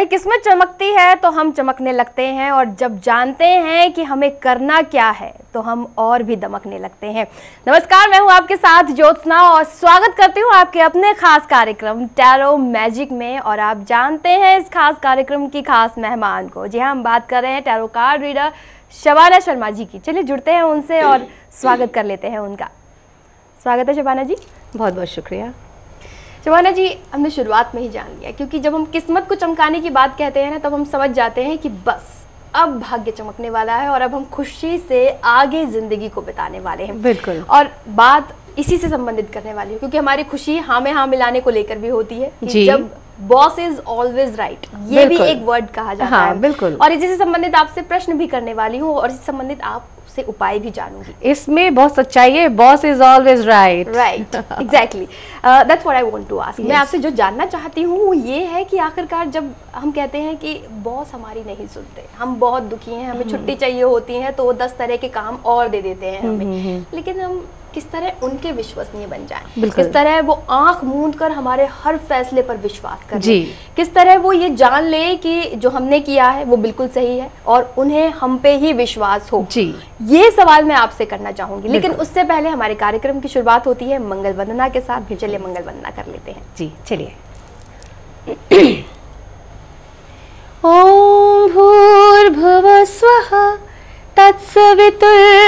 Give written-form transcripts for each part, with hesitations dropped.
भाई किस्मत चमकती है तो हम चमकने लगते हैं, और जब जानते हैं कि हमें करना क्या है तो हम और भी दमकने लगते हैं। नमस्कार, मैं हूं आपके साथ ज्योत्सना और स्वागत करती हूं आपके अपने खास कार्यक्रम टैरो मैजिक में। और आप जानते हैं इस खास कार्यक्रम की खास मेहमान को। जी हाँ, हम बात कर रहे हैं tarot card reader Shabana Sharma ji की। चलिए जुड़ते हैं उनसे और स्वागत कर लेते हैं उनका। स्वागत है शबाना जी। बहुत बहुत शुक्रिया। शबाना जी, हमने शुरुआत में ही जान लिया, क्योंकि जब हम किस्मत को चमकाने की बात कहते हैं ना, तब हम समझ जाते हैं कि बस अब भाग्य चमकने वाला है और अब हम खुशी से आगे जिंदगी को बिताने वाले हैं। बिल्कुल। और बात इसी से संबंधित करने वाली है, क्योंकि हमारी खुशी हाँ में हाँ मिलाने को लेकर भी होती है कि जब बॉस इज ऑलवेज राइट, ये भी एक वर्ड कहा जाता है। बिल्कुल। और इसी से संबंधित आपसे प्रश्न भी करने वाली हूँ और इससे संबंधित आपसे उपाय भी जानूंगी। इसमें बहुत सच्चाई है, boss is always right. Right, exactly, that's what I want to ask. मैं आपसे जो जानना चाहती हूँ वो ये है कि आखिरकार जब हम कहते हैं कि बॉस हमारी नहीं सुनते, हम बहुत दुखी हैं, हमें छुट्टी चाहिए होती है, तो वो 10 तरह के काम और दे देते हैं हमें, लेकिन हम किस तरह उनके विश्वसनीय बन जाएं, किस तरह वो आंख मूंद कर हमारे हर फैसले पर विश्वास करें, किस तरह वो ये जान ले कि जो हमने किया है वो बिल्कुल सही है और उन्हें हम पे ही विश्वास हो जी। ये सवाल मैं आपसे करना चाहूंगी, लेकिन उससे पहले हमारे कार्यक्रम की शुरुआत होती है मंगल वंदना के साथ। चलिए मंगल वंदना कर लेते हैं जी। चलिए। ओम भूर्भुवः स्वः तत्सवितुर्वरेण्यं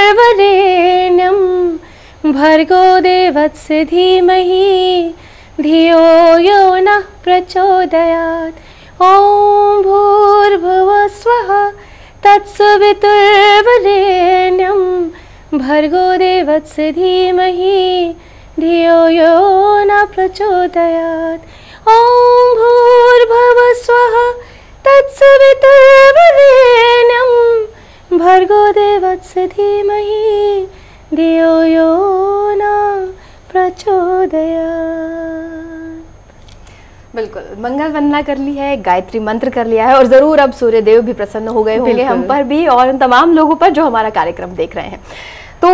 भर्गो देवस्य धीमहि धियो यो नः प्रचोदयात्। ओम भूर्भुवः स्वः तत्सवितुर्वरेण्यं भर्गो देवस्य धीमहि धियो यो नः प्रचोदयात्। ओम भूर्भुवः स्वः तत्सवितुर्वरेण्यं भर्गो देवस्य धीमहि धियो यो नः प्रचोदयात्। बिल्कुल, मंगल वंदना कर ली है, गायत्री मंत्र कर लिया है और जरूर अब सूर्यदेव भी प्रसन्न हो गए होंगे हम पर भी और उन तमाम लोगों पर जो हमारा कार्यक्रम देख रहे हैं। तो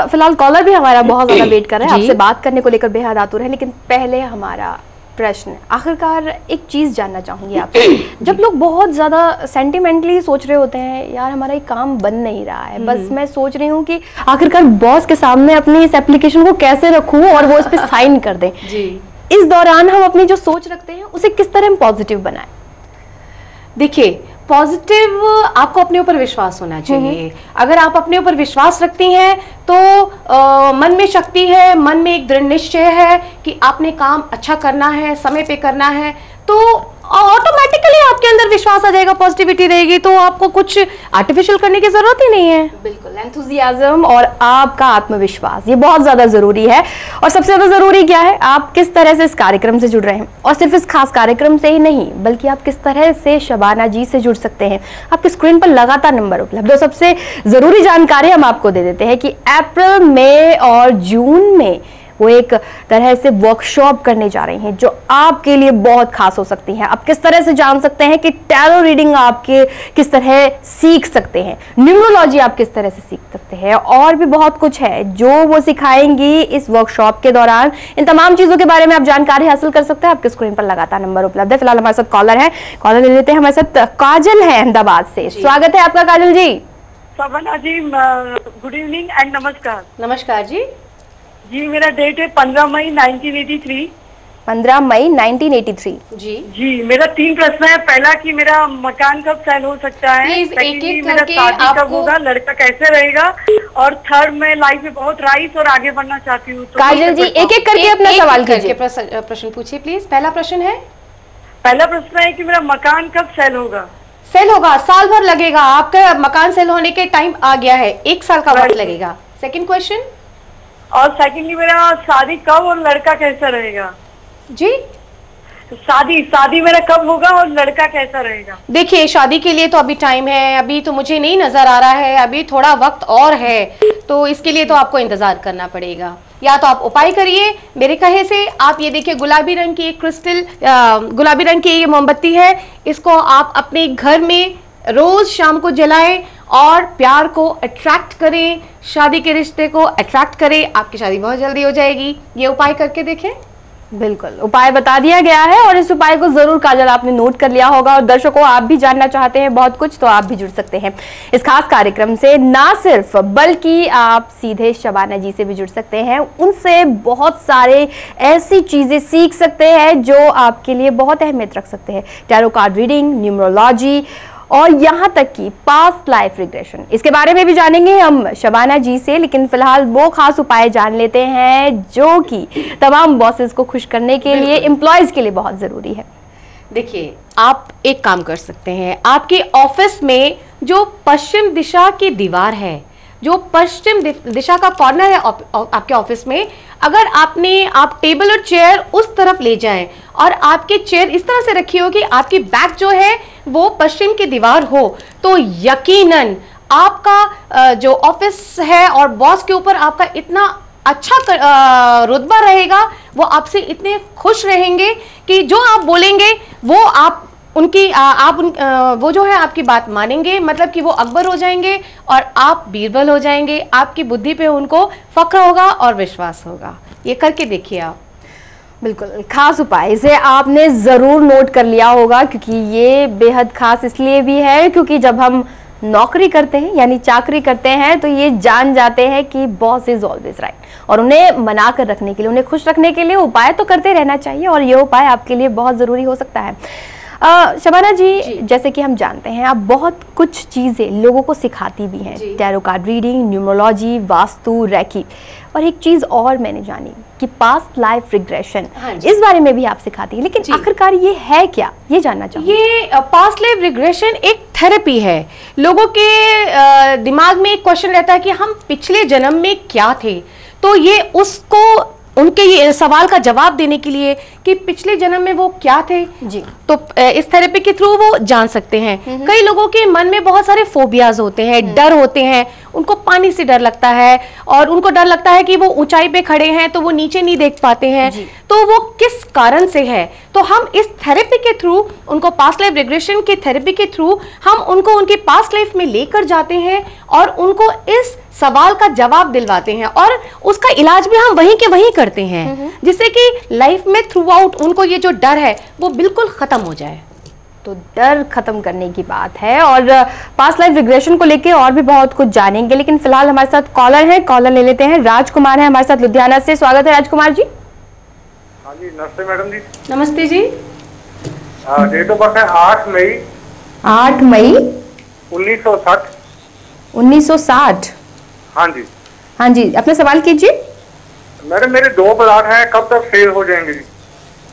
फिलहाल कॉलर भी हमारा बहुत ज्यादा वेट कर रहा है, आपसे बात करने को लेकर बेहद आतुर है। लेकिन पहले हमारा प्रश्न, आखिरकार एक चीज जानना चाहूंगी आपसे। जब लोग बहुत ज्यादा सेंटिमेंटली सोच रहे होते हैं, यार हमारा ये काम बन नहीं रहा है, बस मैं सोच रही हूँ कि आखिरकार बॉस के सामने अपनी इस एप्लीकेशन को कैसे रखूं और वो इस पे साइन कर दें जी। इस दौरान हम अपनी जो सोच रखते हैं उसे किस तरह हम पॉजिटिव बनाएं? देखिए, पॉजिटिव आपको अपने ऊपर विश्वास होना चाहिए। अगर आप अपने ऊपर विश्वास रखती हैं तो मन में शक्ति है, मन में एक दृढ़ निश्चय है कि आपने काम अच्छा करना है, समय पे करना है, तो ऑटोमेटिकली आपके अंदर विश्वास आ जाएगा, पॉजिटिविटी रहेगी, तो आपको कुछ आर्टिफिशियल करने की जरूरत ही नहीं है। बिल्कुल, एंथुसियाज्म और आपका आत्मविश्वास ये बहुत ज्यादा जरूरी है। और सबसे ज्यादा जरूरी क्या है, आप किस तरह से इस कार्यक्रम से जुड़ रहे हैं, और सिर्फ इस खास कार्यक्रम से ही नहीं बल्कि आप किस तरह से शबाना जी से जुड़ सकते हैं। आपकी स्क्रीन पर लगातार नंबर उपलब्ध है। सबसे जरूरी जानकारी हम आपको दे देते हैं कि अप्रैल, मई और जून में वो एक तरह से वर्कशॉप करने जा रही हैं जो आपके लिए बहुत खास हो सकती हैं। आप किस तरह से जान सकते हैं कि टैरो रीडिंग आपके किस तरह सीख सकते हैं, न्यूमरोलॉजी आप किस तरह से सीख सकते हैं, और भी बहुत कुछ है जो वो सिखाएंगी इस वर्कशॉप के दौरान। इन तमाम चीजों के बारे में आप जानकारी हासिल कर सकते हैं। आपके स्क्रीन पर लगातार नंबर उपलब्ध है। फिलहाल हमारे साथ कॉलर है, कॉलर ले लेते हैं। हमारे साथ काजल है अहमदाबाद से। स्वागत है आपका काजल जी। शबाना जी, गुड इवनिंग एंड नमस्कार। नमस्कार जी। जी, मेरा डेट है 15 मई 1983। 15 मई 1983 जी। जी, मेरा 3 प्रश्न है। पहला कि मेरा मकान कब सेल हो सकता है, मेरा शादी कब होगा, लड़का कैसे रहेगा, और थर्ड, मैं लाइफ में बहुत राइस और आगे बढ़ना चाहती हूँ। काजल जी, एक एक करके अपना सवाल कीजिए। प्रश्न पूछिए प्लीज। पहला प्रश्न है, पहला प्रश्न है कि मेरा मकान कब सेल होगा। सेल होगा, साल भर लगेगा। आपका मकान सेल होने के टाइम आ गया है, 1 साल का वक्त लगेगा। सेकंड क्वेश्चन, और सेकंडली मेरा शादी कब और लड़का कैसा रहेगा जी। शादी मेरा कब होगा और लड़का कैसा रहेगा। देखिए, शादी के लिए तो अभी टाइम है, अभी तो मुझे नहीं नजर आ रहा है, अभी थोड़ा वक्त और है, तो इसके लिए तो आपको इंतजार करना पड़ेगा। या तो आप उपाय करिए मेरे कहे से। आप ये देखिए, गुलाबी रंग की एक क्रिस्टल, गुलाबी रंग की ये मोमबत्ती है, इसको आप अपने घर में रोज शाम को जलाएं और प्यार को अट्रैक्ट करें, शादी के रिश्ते को अट्रैक्ट करें, आपकी शादी बहुत जल्दी हो जाएगी। ये उपाय करके देखें। बिल्कुल, उपाय बता दिया गया है और इस उपाय को जरूर काजल आपने नोट कर लिया होगा। और दर्शकों, आप भी जानना चाहते हैं बहुत कुछ तो आप भी जुड़ सकते हैं इस खास कार्यक्रम से। ना सिर्फ बल्कि आप सीधे शबाना जी से भी जुड़ सकते हैं, उनसे बहुत सारे ऐसी चीजें सीख सकते हैं जो आपके लिए बहुत अहमियत रख सकते हैं। टैरो कार्ड रीडिंग, न्यूमरोलॉजी और यहाँ तक कि पास्ट लाइफ रिग्रेशन, इसके बारे में भी जानेंगे हम शबाना जी से। लेकिन फिलहाल वो खास उपाय जान लेते हैं जो कि तमाम बॉसेस को खुश करने के लिए, एम्प्लॉयज के लिए बहुत जरूरी है। देखिए, आप एक काम कर सकते हैं, आपके ऑफिस में जो पश्चिम दिशा की दीवार है, जो पश्चिम दिशा का कॉर्नर है आपके ऑफिस में, अगर आप टेबल और चेयर उस तरफ ले जाएं और आपके चेयर इस तरह से रखी हो कि आपकी बैक जो है वो पश्चिम की दीवार हो, तो यकीनन आपका जो ऑफिस है और बॉस के ऊपर आपका इतना अच्छा रुतबा रहेगा, वो आपसे इतने खुश रहेंगे कि जो आप बोलेंगे वो वो जो है आपकी बात मानेंगे, मतलब कि वो अकबर हो जाएंगे और आप बीरबल हो जाएंगे। आपकी बुद्धि पे उनको फक्र होगा और विश्वास होगा। ये करके देखिए आप। बिल्कुल, खास उपाय इसे आपने ज़रूर नोट कर लिया होगा, क्योंकि ये बेहद खास इसलिए भी है क्योंकि जब हम नौकरी करते हैं यानी चाकरी करते हैं तो ये जान जाते हैं कि बॉस इज ऑलवेज राइट, और उन्हें मना कर रखने के लिए, उन्हें खुश रखने के लिए उपाय तो करते रहना चाहिए और ये उपाय आपके लिए बहुत ज़रूरी हो सकता है। शबाना जी, जैसे कि हम जानते हैं आप बहुत कुछ चीज़ें लोगों को सिखाती भी हैं, tarot card reading, numerology, vastu, reiki, और एक चीज़ और मैंने जानी कि पास्ट लाइफ रिग्रेशन, इस बारे में भी आप सिखाती हैं। लेकिन आखिरकार ये है क्या, ये जानना चाहूँगी। ये पास्ट लाइफ रिग्रेशन एक थेरेपी है। लोगों के दिमाग में एक क्वेश्चन रहता है कि हम पिछले जन्म में क्या थे, तो ये उसको उनके ये सवाल का जवाब देने के लिए कि पिछले जन्म में वो क्या थे जी, तो इस थेरेपी के थ्रू वो जान सकते हैं। कई लोगों के मन में बहुत सारे फोबियाज होते हैं, डर होते हैं, उनको पानी से डर लगता है और उनको डर लगता है कि वो ऊंचाई पे खड़े हैं तो वो नीचे नहीं देख पाते हैं, तो वो किस कारण से है। तो हम इस थेरेपी के थ्रू उनको, पास्ट लाइफ रिग्रेशन के थेरेपी के थ्रू हम उनको उनकी पास्ट लाइफ में लेकर जाते हैं और उनको इस सवाल का जवाब दिलवाते हैं और उसका इलाज भी हम वहीं के वहीं करते हैं, जिससे कि लाइफ में थ्रू आउट उनको ये जो डर है वो बिल्कुल खत्म हो जाए। तो डर खत्म करने की बात है और पास्ट लाइफ रिग्रेशन को लेके और भी बहुत कुछ जानेंगे, लेकिन फिलहाल हमारे साथ कॉलर है, कॉलर ले लेते हैं। राजकुमार है हमारे साथ लुधियाना से। स्वागत है राजकुमार जी। हाँ जी, नमस्ते मैडम जी। नमस्ते जी। डेट ऑफ बर्थ है 8 मई 1960। 1960। हाँ जी। हाँ जी, अपना सवाल कीजिए। मैडम, मेरे 2 प्लाट हैं, कब तक सेल हो जाएंगे जी?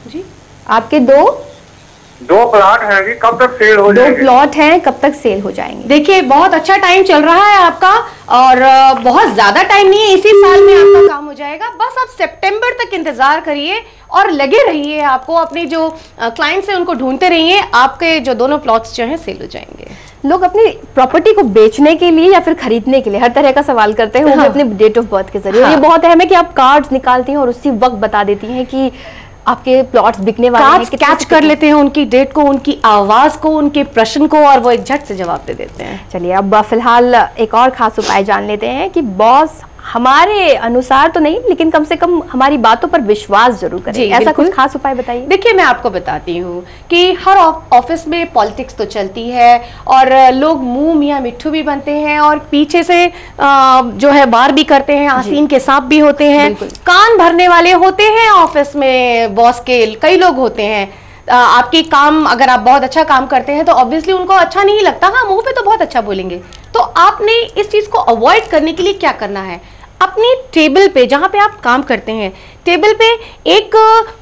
जी, आपके दो प्लाट हैं जी, कब तक सेल हो जाएंगे? 2 प्लॉट हैं, कब तक सेल हो जाएंगे? देखिए, बहुत अच्छा टाइम चल रहा है आपका और बहुत ज्यादा टाइम नहीं है, इसी साल में आपका काम हो जाएगा। बस आप सितंबर तक इंतजार करिए और लगे रहिए, आपको अपने जो क्लाइंट्स हैं उनको ढूंढते रहिए, आपके जो दोनों प्लॉट्स जो हैं सेल हो जाएंगे। लोग अपनी प्रॉपर्टी को बेचने के लिए या फिर खरीदने के लिए हर तरह का सवाल करते हैं, वो भी अपने डेट ऑफ बर्थ के जरिए। ये बहुत अहम है कि आप कार्ड्स निकालती हैं और उसी वक्त बता देती हैं कि आपके प्लॉट्स बिकने वाले हैं, कैच कर लेते हैं उनकी डेट को, उनकी आवाज को, उनके प्रश्न को, और वो एक झट से जवाब दे देते हैं। चलिए, अब फिलहाल एक और खास उपाय जान लेते हैं कि बॉस हमारे अनुसार तो नहीं, लेकिन कम से कम हमारी बातों पर विश्वास जरूर करें। ऐसा कुछ खास उपाय बताइए। देखिए, मैं आपको बताती हूँ कि हर ऑफिस में पॉलिटिक्स तो चलती है और लोग मुंह मियाँ मिट्ठू भी बनते हैं और पीछे से जो है बार भी करते हैं, आस्तीन के सांप भी होते हैं, कान भरने वाले होते हैं ऑफिस में। बॉस के कई लोग होते हैं, आपकी काम, अगर आप बहुत अच्छा काम करते हैं तो ऑब्वियसली उनको अच्छा नहीं लगता, हाँ मुंह पे तो बहुत अच्छा बोलेंगे। तो आपने इस चीज को अवॉइड करने के लिए क्या करना है, अपनी टेबल पे, जहां पे आप काम करते हैं, टेबल पे एक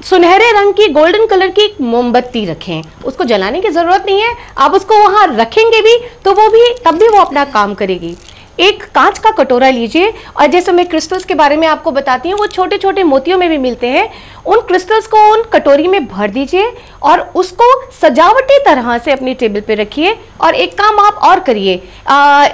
सुनहरे रंग की, गोल्डन कलर की एक मोमबत्ती रखें। उसको जलाने की जरूरत नहीं है, आप उसको वहां रखेंगे भी तो वो भी, तब भी वो अपना काम करेगी। एक कांच का कटोरा लीजिए और जैसे मैं क्रिस्टल्स के बारे में आपको बताती हूँ, वो छोटे छोटे मोतियों में भी मिलते हैं, उन क्रिस्टल्स को उन कटोरी में भर दीजिए और उसको सजावटी तरह से अपनी टेबल पे रखिए। और एक काम आप और करिए,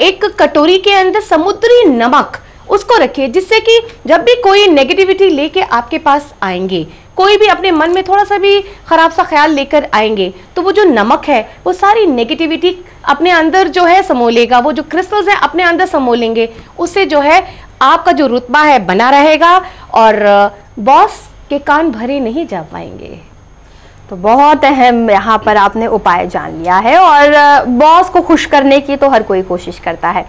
एक कटोरी के अंदर समुद्री नमक उसको रखिए, जिससे कि जब भी कोई नेगेटिविटी लेके आपके पास आएंगे, कोई भी अपने मन में थोड़ा सा भी खराब सा ख्याल लेकर आएंगे, तो वो जो नमक है वो सारी नेगेटिविटी अपने अंदर जो है समोलेगा, वो जो क्रिस्टल्स हैं अपने अंदर समोलेंगे। उससे जो है आपका जो रुतबा है बना रहेगा और बॉस आपके कान भरे नहीं जा पाएंगे। तो बहुत अहम यहाँ पर आपने उपाय जान लिया है, और बॉस को खुश करने की तो हर कोई कोशिश करता है,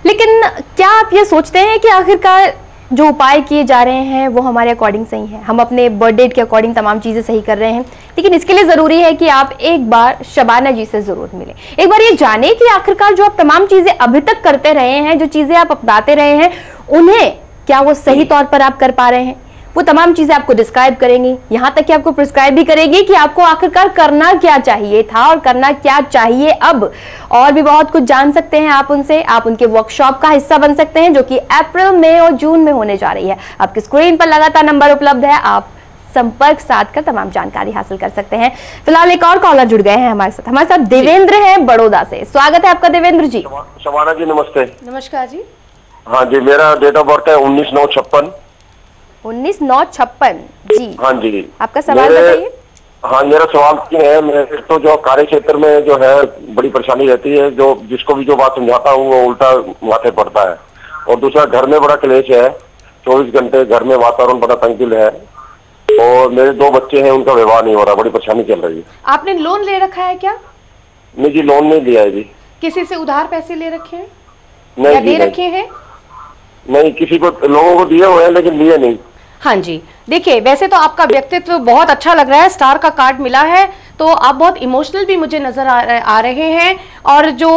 लेकिन क्या आप ये सोचते हैं कि आखिरकार जो उपाय किए जा रहे हैं वो हमारे अकॉर्डिंग सही है? हम अपने बर्थ डेट के अकॉर्डिंग तमाम चीज़ें सही कर रहे हैं, लेकिन इसके लिए ज़रूरी है कि आप एक बार शबाना जी से ज़रूर मिलें, एक बार ये जाने कि आखिरकार जो आप तमाम चीज़ें अभी तक करते रहे हैं, जो चीज़ें आप अपनाते रहे हैं, उन्हें क्या वो सही तौर पर आप कर पा रहे हैं। वो तमाम चीजें आपको डिस्क्राइब करेंगी, यहाँ तक कि आपको प्रिस्क्राइब भी करेगी कि आपको आखिरकार करना क्या चाहिए था और करना क्या चाहिए अब। और भी बहुत कुछ जान सकते हैं आप उनसे। आप उनके वर्कशॉप का हिस्सा बन सकते हैं, जो कि अप्रैल, मई और जून में होने जा रही है। आपकी स्क्रीन पर लगातार नंबर उपलब्ध है, आप संपर्क साध कर तमाम जानकारी हासिल कर सकते हैं। फिलहाल एक और कॉलर जुड़ गए हैं हमारे साथ देवेंद्र हैं बड़ौदा से। स्वागत है आपका देवेंद्र जी। शबाना जी नमस्ते। नमस्कार जी। हाँ जी, मेरा डेट ऑफ बर्थ है 19/9/56। 19/9/56 जी। हाँ जी, आपका सवाल बताइए। हाँ, मेरा सवाल ये है, मेरे तो जो कार्य क्षेत्र में जो है बड़ी परेशानी रहती है, जो जिसको भी जो बात समझाता हूँ वो उल्टा माथे पड़ता है। और दूसरा, घर में बड़ा क्लेश है, 24 घंटे घर में वातावरण बड़ा तंगिल है, और मेरे 2 बच्चे हैं, उनका विवाह नहीं हो रहा, बड़ी परेशानी चल रही है। आपने लोन ले रखा है क्या? नहीं जी, लोन नहीं लिया है जी। किसी से उधार पैसे ले रखे हैं? नहीं दे रखे हैं? नहीं, किसी को, लोगों को दिए हुए हैं लेकिन लिए नहीं। हाँ जी, देखिए वैसे तो आपका व्यक्तित्व बहुत अच्छा लग रहा है, स्टार का कार्ड मिला है, तो आप बहुत इमोशनल भी मुझे नजर आ रहे हैं। और जो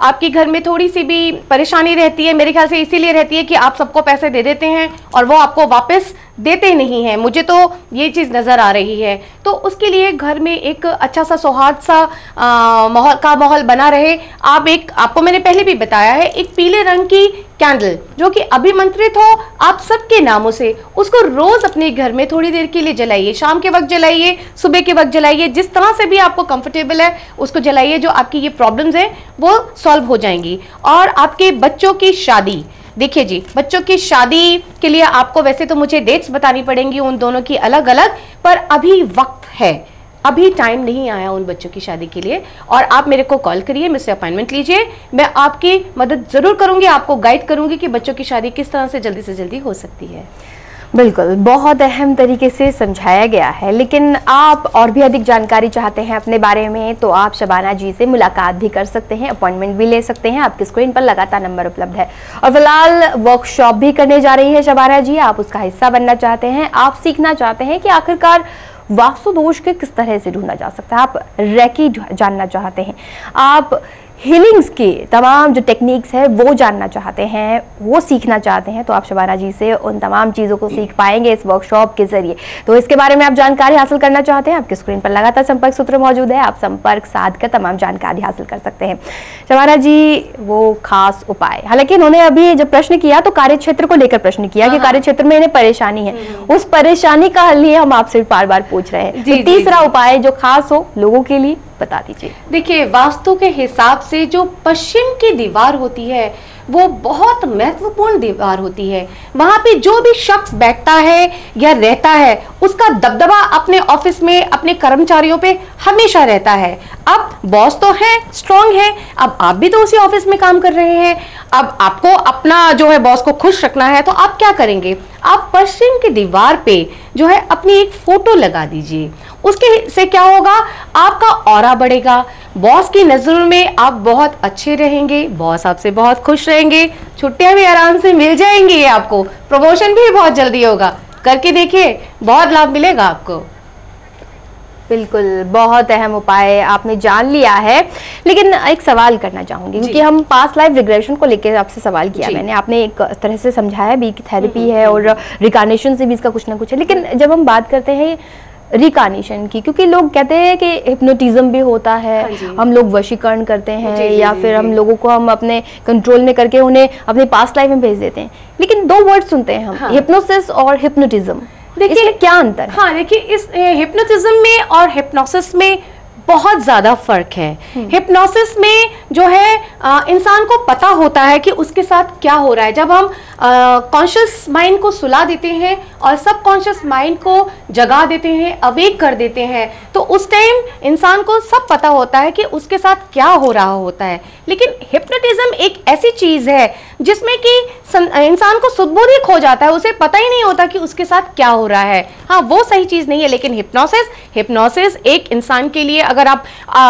आपके घर में थोड़ी सी भी परेशानी रहती है, मेरे ख्याल से इसीलिए रहती है कि आप सबको पैसे दे देते हैं और वो आपको वापस देते नहीं हैं, मुझे तो ये चीज़ नज़र आ रही है। तो उसके लिए घर में एक अच्छा सा सौहार्द सा माहौल बना रहे। आपको मैंने पहले भी बताया है, एक पीले रंग की कैंडल जो कि अभिमंत्रित हो आप सबके नामों से, उसको रोज अपने घर में थोड़ी देर के लिए जलाइए। शाम के वक्त जलाइए, सुबह के वक्त जलाइए, जिस तरह से भी आपको कंफर्टेबल है उसको जलाइए। जो आपकी ये प्रॉब्लम्स हैं वो सॉल्व हो जाएंगी। और आपके बच्चों की शादी, देखिए जी, बच्चों की शादी के लिए आपको वैसे तो मुझे डेट्स बतानी पड़ेंगी उन दोनों की अलग अलग, पर अभी वक्त है, अभी टाइम नहीं आया उन बच्चों की शादी के लिए। और आप मेरे को कॉल करिए, मुझसे अपॉइंटमेंट लीजिए, मैं आपकी मदद जरूर करूंगी, आपको गाइड करूंगी कि बच्चों की शादी किस तरह से जल्दी हो सकती है। बिल्कुल, बहुत अहम तरीके से समझाया गया है। लेकिन आप और भी अधिक जानकारी चाहते हैं अपने बारे में, तो आप शबाना जी से मुलाकात भी कर सकते हैं, अपॉइंटमेंट भी ले सकते हैं। आपकी स्क्रीन पर लगातार नंबर उपलब्ध है। और फिलहाल वर्कशॉप भी करने जा रही है शबाना जी, आप उसका हिस्सा बनना चाहते हैं, आप सीखना चाहते हैं कि आखिरकार वास्तु दोष के किस तरह से ढूंढा जा सकता है, आप रेकी जानना चाहते हैं, आप हीलिंग्स की तमाम जो टेक्निक्स है वो जानना चाहते हैं, वो सीखना चाहते हैं, तो आप शबाना जी से उन तमाम चीज़ों को सीख पाएंगे इस वर्कशॉप के जरिए। तो इसके बारे में आप जानकारी हासिल करना चाहते हैं, आपकी स्क्रीन पर लगातार संपर्क सूत्र मौजूद है, आप संपर्क साध कर तमाम जानकारी हासिल कर सकते हैं। शबाना जी वो खास उपाय, हालांकि इन्होंने अभी जब प्रश्न किया तो कार्य क्षेत्र को लेकर प्रश्न किया कि कार्य क्षेत्र में इन्हें परेशानी है, उस परेशानी का हल ही हम आपसे बार बार पूछ रहे हैं। तो तीसरा उपाय जो खास हो लोगों के लिए बता दीजिए। देखिए, वास्तु के हिसाब से जो पश्चिम की दीवार होती है वो बहुत महत्वपूर्ण दीवार होती है। वहां पे जो भी शख्स बैठता है या रहता है उसका दबदबा अपने ऑफिस में अपने कर्मचारियों पे हमेशा रहता है। अब बॉस तो है, स्ट्रांग है, अब आप भी तो उसी ऑफिस में काम कर रहे हैं, अब आपको अपना जो है बॉस को खुश रखना है, तो आप क्या करेंगे, आप पश्चिम की दीवार पे जो है अपनी एक फोटो लगा दीजिए। उसके से क्या होगा, आपका ऑरा बढ़ेगा, बॉस की नजरों में आप बहुत अच्छे रहेंगे, बॉस आपसे बहुत खुश रहेंगे, छुट्टियां भी आराम से मिल जाएंगी, आपको प्रमोशन भी बहुत जल्दी होगा। करके देखिए, बहुत लाभ मिलेगा आपको। बिल्कुल, बहुत अहम उपाय आपने जान लिया है। लेकिन एक सवाल करना चाहूंगी, क्योंकि हम पास्ट लाइफ रिग्रेशन को लेकर आपसे सवाल किया मैंने, आपने एक तरह से समझाया भी कि थेरेपी है और रिकार्नेशन से भी इसका कुछ ना कुछ है। लेकिन जब हम बात करते हैं रिकार्नेशन की, क्योंकि लोग कहते हैं कि हिप्नोटिज्म भी होता है, हम लोग वशीकरण करते हैं या फिर हम लोगों को हम अपने कंट्रोल में करके उन्हें अपने पास्ट लाइफ में भेज देते हैं। लेकिन दो वर्ड सुनते हैं हम, हिप्नोसिस और हिप्नोटिज्म, देखिए क्या अंतर है? हाँ, देखिए इस हिप्नोटिज्म में और हिप्नोसिस में बहुत ज्यादा फर्क है। हिप्नोसिस में जो है इंसान को पता होता है कि उसके साथ क्या हो रहा है। जब हम कॉन्शियस माइंड को सुला देते हैं और सब कॉन्शियस माइंड को जगा देते हैं, अवेक कर देते हैं, तो उस टाइम इंसान को सब पता होता है कि उसके साथ क्या हो रहा होता है। लेकिन हिप्नोटिज्म एक ऐसी चीज है जिसमें कि इंसान को सुध-बोध ही खो जाता है, उसे पता ही नहीं होता कि उसके साथ क्या हो रहा है। हाँ, वो सही चीज नहीं है, लेकिन हिप्नोसिस एक इंसान के लिए, अगर आप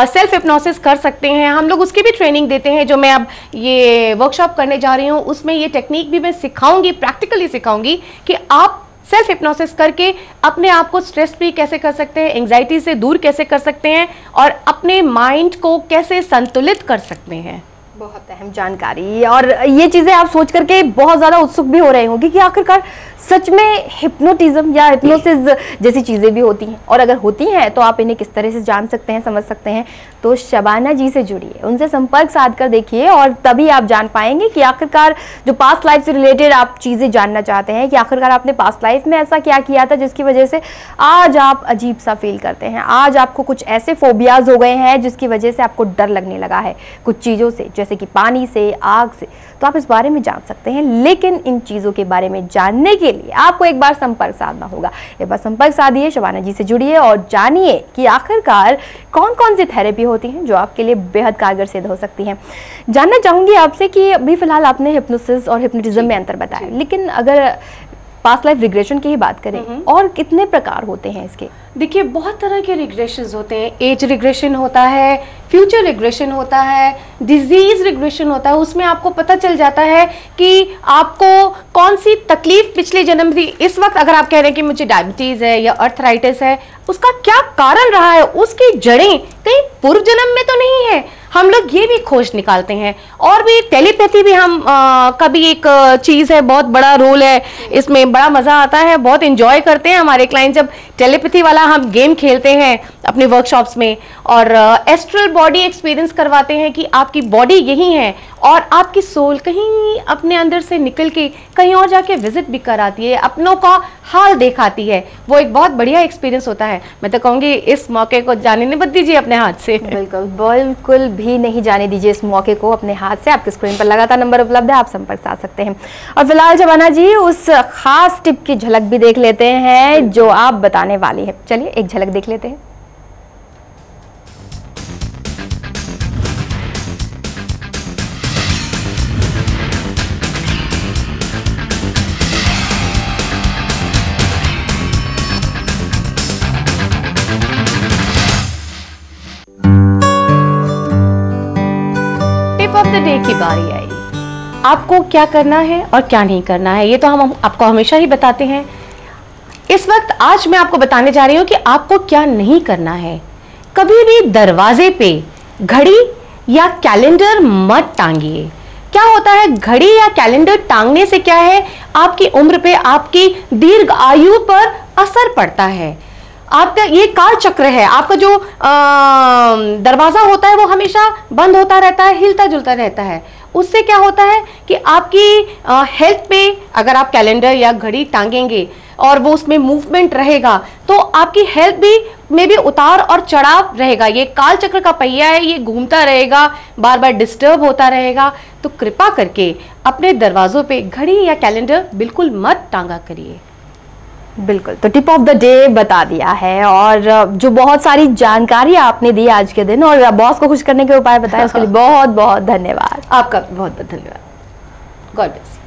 सेल्फ हिप्नोसिस कर सकते हैं, हम लोग उसकी भी ट्रेनिंग देते हैं, जो मैं अब ये वर्कशॉप करने जा रही हूँ उसमें ये टेक्निक भी मैं सिखाऊंगी, प्रैक्टिकली सिखाऊंगी कि आप सेल्फ हिप्नोसिस करके अपने आप को स्ट्रेस फ्री कैसे कर सकते हैं, एंजाइटी से दूर कैसे कर सकते हैं और अपने माइंड को कैसे संतुलित कर सकते हैं। बहुत अहम जानकारी, और ये चीज़ें आप सोच करके बहुत ज़्यादा उत्सुक भी हो रहे होंगे कि आखिरकार सच में हिप्नोटिज्म या हिप्नोसिस जैसी चीज़ें भी होती हैं, और अगर होती हैं तो आप इन्हें किस तरह से जान सकते हैं, समझ सकते हैं। तो शबाना जी से जुड़िए, उनसे संपर्क साध कर देखिए, और तभी आप जान पाएंगे कि आखिरकार जो पास्ट लाइफ से रिलेटेड आप चीज़ें जानना चाहते हैं कि आखिरकार आपने पास्ट लाइफ में ऐसा क्या किया था जिसकी वजह से आज आप अजीब सा फील करते हैं, आज आपको कुछ ऐसे फोबियाज हो गए हैं जिसकी वजह से आपको डर लगने लगा है कुछ चीज़ों से, जैसे कि पानी से, आग से। तो आप इस बारे में जान सकते हैं, लेकिन इन चीज़ों के बारे में जानने के लिए आपको एक बार संपर्क साधना होगा। एक बार संपर्क साधिए, शबाना जी से जुड़िए और जानिए कि आखिरकार कौन कौन सी थेरेपी होती हैं जो आपके लिए बेहद कारगर सिद्ध हो सकती हैं। जानना चाहूँगी आपसे कि अभी फिलहाल आपने हिप्नोसिस और हिप्नोटिज्म में अंतर बताया, लेकिन अगर पास्ट लाइफ रिग्रेशन की ही बात करें, और कितने प्रकार होते हैं इसके? देखिए, बहुत तरह के रिग्रेशंस होते हैं। एज रिग्रेशन होता है, फ्यूचर रिग्रेशन होता है, डिजीज रिग्रेशन होता है। उसमें आपको पता चल जाता है कि आपको कौन सी तकलीफ पिछले जन्म थी। इस वक्त अगर आप कह रहे हैं कि मुझे डायबिटीज है या अर्थराइटिस है, उसका क्या कारण रहा है, उसकी जड़ें कहीं पूर्व जन्म में तो नहीं है। हम लोग ये भी खोज निकालते हैं। और भी टेलीपैथी भी हम कभी एक चीज़ है, बहुत बड़ा रोल है इसमें, बड़ा मज़ा आता है, बहुत इंजॉय करते हैं हमारे क्लाइंट जब टेलीपैथी वाला हम गेम खेलते हैं अपने वर्कशॉप्स में, और एस्ट्रल बॉडी एक्सपीरियंस करवाते हैं कि आपकी बॉडी यही है और आपकी सोल कहीं अपने अंदर से निकल के कहीं और जाके विजिट भी कराती है, अपनों का हाल दिखाती है। वो एक बहुत बढ़िया एक्सपीरियंस होता है। मैं तो कहूँगी इस मौके को जाने नहीं मत दीजिए अपने हाथ से। बिल्कुल बिल्कुल भी नहीं जाने दीजिए इस मौके को अपने हाथ से। आपके स्क्रीन पर लगातार नंबर उपलब्ध है, आप संपर्क साध सकते हैं। और फिलहाल शबाना जी उस खास टिप की झलक भी देख लेते हैं जो आप बताने वाली है। चलिए एक झलक देख लेते हैं। टिप ऑफ द डे की बारी आई। आपको क्या करना है और क्या नहीं करना है, ये तो हम आपको हमेशा ही बताते हैं। इस वक्त आज मैं आपको बताने जा रही हूं कि आपको क्या नहीं करना है। कभी भी दरवाजे पे घड़ी या कैलेंडर मत टांगिए। क्या होता है, घड़ी या कैलेंडर टांगने से क्या है, आपकी उम्र पे, आपकी दीर्घ आयु पर असर पड़ता है। आपका ये काल चक्र है, आपका जो दरवाजा होता है वो हमेशा बंद होता रहता है, हिलता जुलता रहता है। उससे क्या होता है कि आपकी हेल्थ पे, अगर आप कैलेंडर या घड़ी टांगेंगे और वो उसमें मूवमेंट रहेगा, तो आपकी हेल्थ भी में भी उतार और चढ़ाव रहेगा। ये काल चक्र का पहिया है, ये घूमता रहेगा, बार बार डिस्टर्ब होता रहेगा। तो कृपा करके अपने दरवाजों पे घड़ी या कैलेंडर बिल्कुल मत टांगा करिए। बिल्कुल, तो टिप ऑफ द डे बता दिया है, और जो बहुत सारी जानकारी आपने दी आज के दिन और बॉस को खुश करने के उपाय बताए, उसके लिए बहुत बहुत धन्यवाद। आपका बहुत बहुत धन्यवाद। God bless.